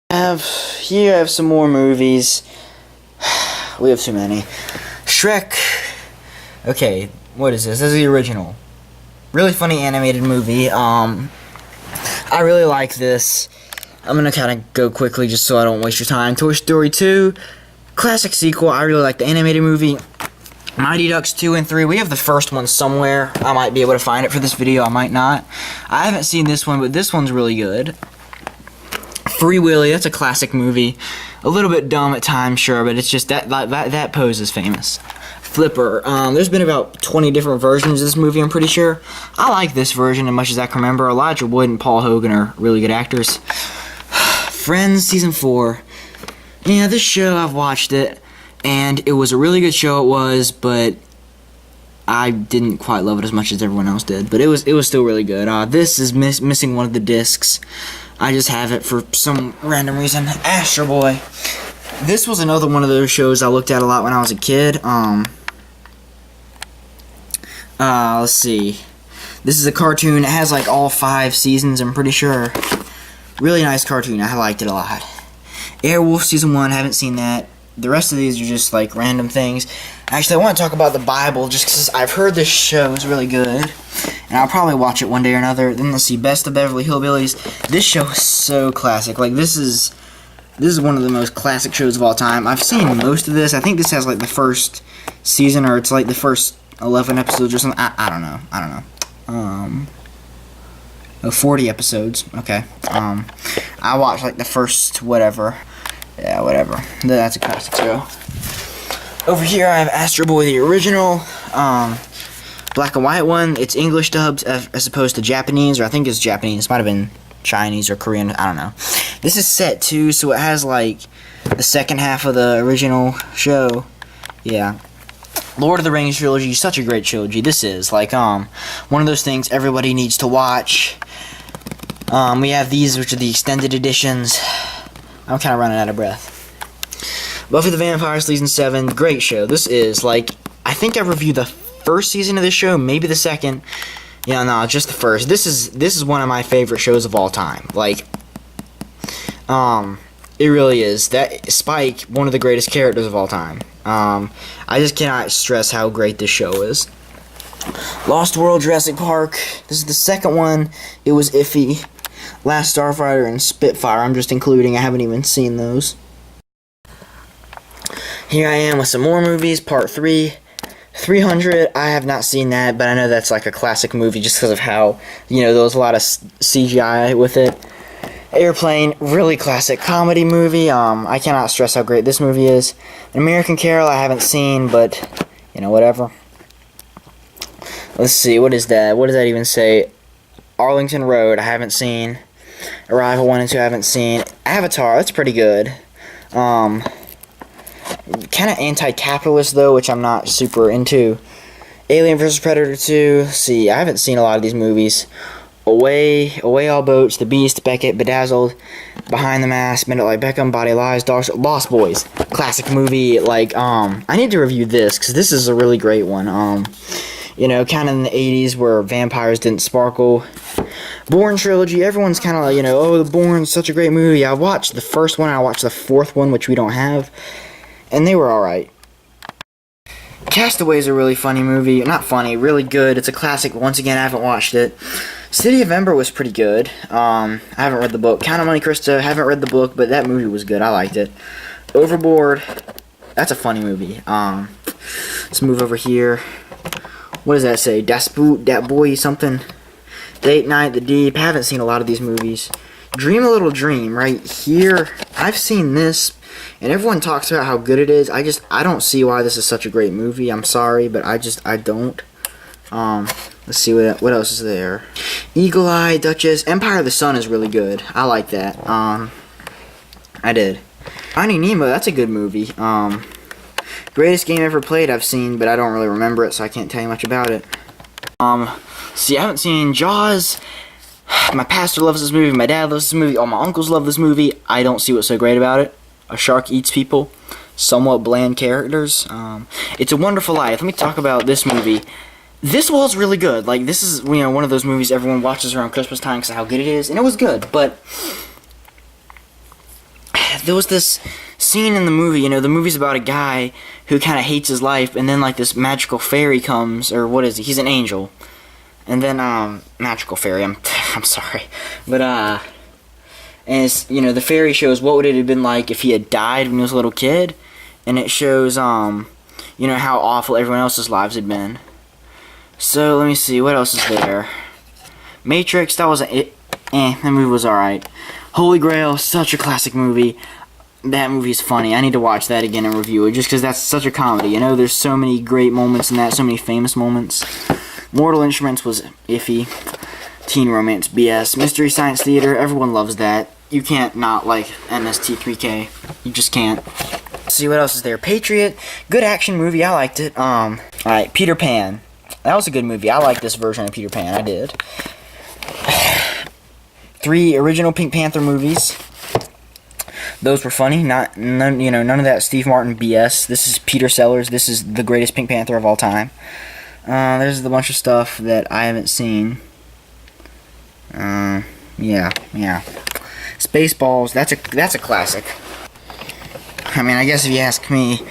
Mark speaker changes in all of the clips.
Speaker 1: Here I have some more movies. We have too many. Shrek. Okay, what is this? This is the original. Really funny animated movie. I really like this. I'm gonna kind of go quickly just so I don't waste your time. Toy Story 2, classic sequel. I really like the animated movie. Mighty Ducks 2 and 3. We have the first one somewhere. I might be able to find it for this video. I might not. I haven't seen this one, but this one's really good. Free Willy. That's a classic movie. A little bit dumb at times, sure, but it's just that pose is famous. Flipper. There's been about 20 different versions of this movie, I'm pretty sure. I like this version as much as I can remember. Elijah Wood and Paul Hogan are really good actors. Friends Season 4. Yeah, this show, I've watched it, and it was a really good show, it was, but I didn't quite love it as much as everyone else did. But it was still really good. This is missing one of the discs. I just have it for some random reason. Astro Boy. This was another one of those shows I looked at a lot when I was a kid. Let's see. This is a cartoon. It has like all 5 seasons, I'm pretty sure. Really nice cartoon. I liked it a lot. Airwolf Season 1. Haven't seen that. The rest of these are just like random things. Actually, I want to talk about the Bible just because I've heard this show is really good. And I'll probably watch it one day or another. Then let's see, Best of Beverly Hillbillies. This show is so classic. Like, this is one of the most classic shows of all time. I've seen most of this. I think this has like the first season, or it's like the first 11 episodes or something. I don't know. 40 episodes. Okay. I watched like the first whatever. Yeah, whatever. That's a classic show. Over here I have Astro Boy, the original. Black and white one. It's English dubbed as opposed to Japanese, or I think it's Japanese. Might have been Chinese or Korean. I don't know. This is set 2, so it has like the second half of the original show. Yeah. Lord of the Rings trilogy, such a great trilogy. This is like one of those things everybody needs to watch. We have these, which are the extended editions. I'm kind of running out of breath. Buffy the Vampire Slayer Season 7, great show. This is like, I think I reviewed the first season of this show, maybe the second. Yeah, no, just the first. This is one of my favorite shows of all time. Like, it really is. That Spike, one of the greatest characters of all time. I just cannot stress how great this show is. Lost World Jurassic Park. This is the second one. It was iffy. Last Starfighter and Spitfire, I'm just including. I haven't even seen those. Here I am with some more movies. Part 3. 300, I have not seen that, but I know that's like a classic movie just because of how, you know, there was a lot of CGI with it. Airplane, really classic comedy movie. I cannot stress how great this movie is. An American Carol, I haven't seen, but, you know, whatever. Let's see, what is that? What does that even say? Arlington Road, I haven't seen. Arrival 1 and 2, I haven't seen. Avatar, that's pretty good. Kind of anti-capitalist, though, which I'm not super into. Alien vs. Predator 2, let's see, I haven't seen a lot of these movies. Away All Boats, The Beast, Beckett, Bedazzled, Behind the Mask, Minute Like Beckham, Body Lies, Dogs, Lost Boys. Classic movie, like, I need to review this, because this is a really great one. You know, kind of in the 80s where vampires didn't sparkle. Bourne trilogy, everyone's kind of like, you know, oh, The Bourne's such a great movie. I watched the first one, I watched the fourth one, which we don't have, and they were alright. Castaway is a really funny movie. Not funny, really good. It's a classic. Once again, I haven't watched it. City of Ember was pretty good. I haven't read the book. Count on Monte Cristo, haven't read the book, but that movie was good. I liked it. Overboard, that's a funny movie. Let's move over here. What does that say? Das Boot, Dat Boy, something. Date Night, The Deep. I haven't seen a lot of these movies. Dream a Little Dream, right here. I've seen this, and everyone talks about how good it is. I don't see why this is such a great movie. I'm sorry, but I don't. Let's see what else is there. Eagle Eye, Duchess, Empire of the Sun is really good. I like that. I did. Finding Nemo, that's a good movie. Greatest game ever played I've seen, but I don't really remember it, so I can't tell you much about it. See, I haven't seen Jaws. My pastor loves this movie, my dad loves this movie, all my uncles love this movie. I don't see what's so great about it. A shark eats people. Somewhat bland characters. It's a Wonderful Life. Let me talk about this movie. This was really good. Like, this is, you know, one of those movies everyone watches around Christmas time because of how good it is, and it was good, but there was this scene in the movie, you know, the movie's about a guy who kind of hates his life, and then, like, this magical fairy comes, or what is he? He's an angel. And then, magical fairy, I'm sorry. But, and it's, you know, the fairy shows what would it have been like if he had died when he was a little kid, and it shows, you know, how awful everyone else's lives had been. So, let me see, what else is there? Matrix, that wasn't it. That movie was alright. Holy Grail, such a classic movie. That movie's funny. I need to watch that again and review it, just because that's such a comedy. You know, there's so many great moments in that, so many famous moments. Mortal Instruments was iffy. Teen Romance, BS. Mystery Science Theater, everyone loves that. You can't not like MST3K. You just can't. Let's see what else is there. Patriot, good action movie. I liked it. Alright, Peter Pan. That was a good movie. I like this version of Peter Pan. I did. 3 original Pink Panther movies. Those were funny. None of that Steve Martin BS. This is Peter Sellers. This is the greatest Pink Panther of all time. There's a bunch of stuff that I haven't seen. Yeah. Spaceballs. That's a classic. I mean, I guess if you ask me,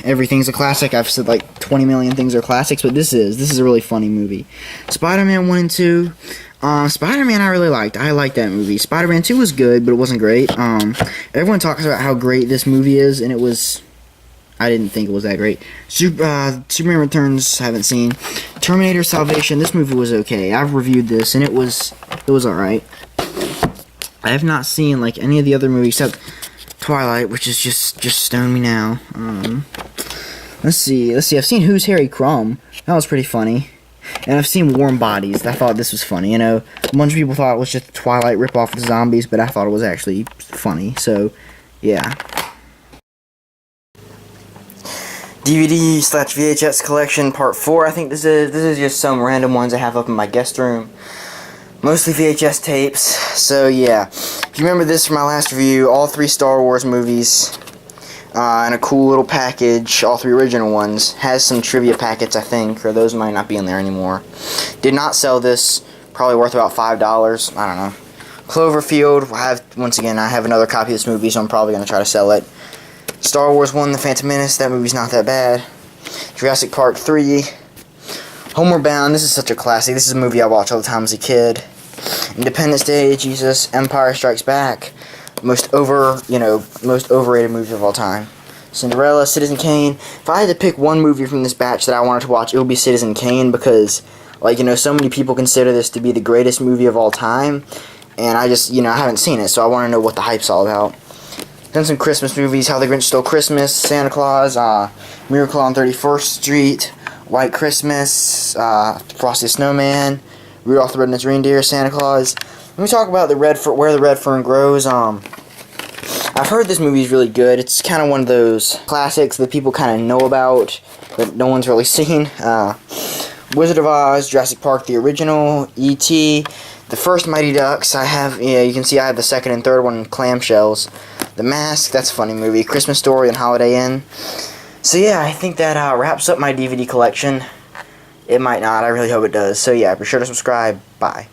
Speaker 1: everything's a classic. I've said like 20 million things are classics, but this is a really funny movie. Spider-Man 1 and 2. Spider-Man I really liked. I liked that movie. Spider-Man 2 was good, but it wasn't great. Everyone talks about how great this movie is, and I didn't think it was that great. Superman Returns, haven't seen. Terminator Salvation, this movie was okay. I've reviewed this, and it was alright. I have not seen, like, any of the other movies except Twilight, which is just stoned me now. Let's see, I've seen Who's Harry Crumb. That was pretty funny. And I've seen Warm Bodies. I thought this was funny. You know, a bunch of people thought it was just a Twilight ripoff with zombies, but I thought it was actually funny. So, yeah. DVD/VHS collection part 4. I think this is just some random ones I have up in my guest room. Mostly VHS tapes. So, yeah. If you remember this from my last review, all 3 Star Wars movies. And a cool little package, all 3 original ones. Has some trivia packets, I think, or those might not be in there anymore. Did not sell this, probably worth about $5, I don't know. Cloverfield, I have another copy of this movie, so I'm probably going to try to sell it. Star Wars 1, The Phantom Menace, that movie's not that bad. Jurassic Park 3. Homeward Bound, this is such a classic, this is a movie I watched all the time as a kid. Independence Day, Jesus, Empire Strikes Back. Most overrated movie of all time. Cinderella, Citizen Kane. If I had to pick one movie from this batch that I wanted to watch, it would be Citizen Kane, because, like, you know, so many people consider this to be the greatest movie of all time, and I just, I haven't seen it, so I want to know what the hype's all about. Then some Christmas movies, How the Grinch Stole Christmas, Santa Claus, Miracle on 31st Street, White Christmas, Frosty the Snowman, Rudolph the Red-Nosed Reindeer, Santa Claus. Let me talk about Where the Red Fern Grows. I've heard this movie is really good. It's kind of one of those classics that people kind of know about, but no one's really seen. Wizard of Oz, Jurassic Park, the original, E.T., the first Mighty Ducks. You can see I have the second and third one in clamshells. The Mask, that's a funny movie. Christmas Story and Holiday Inn. So yeah, I think that wraps up my DVD collection. It might not. I really hope it does. So yeah, be sure to subscribe. Bye.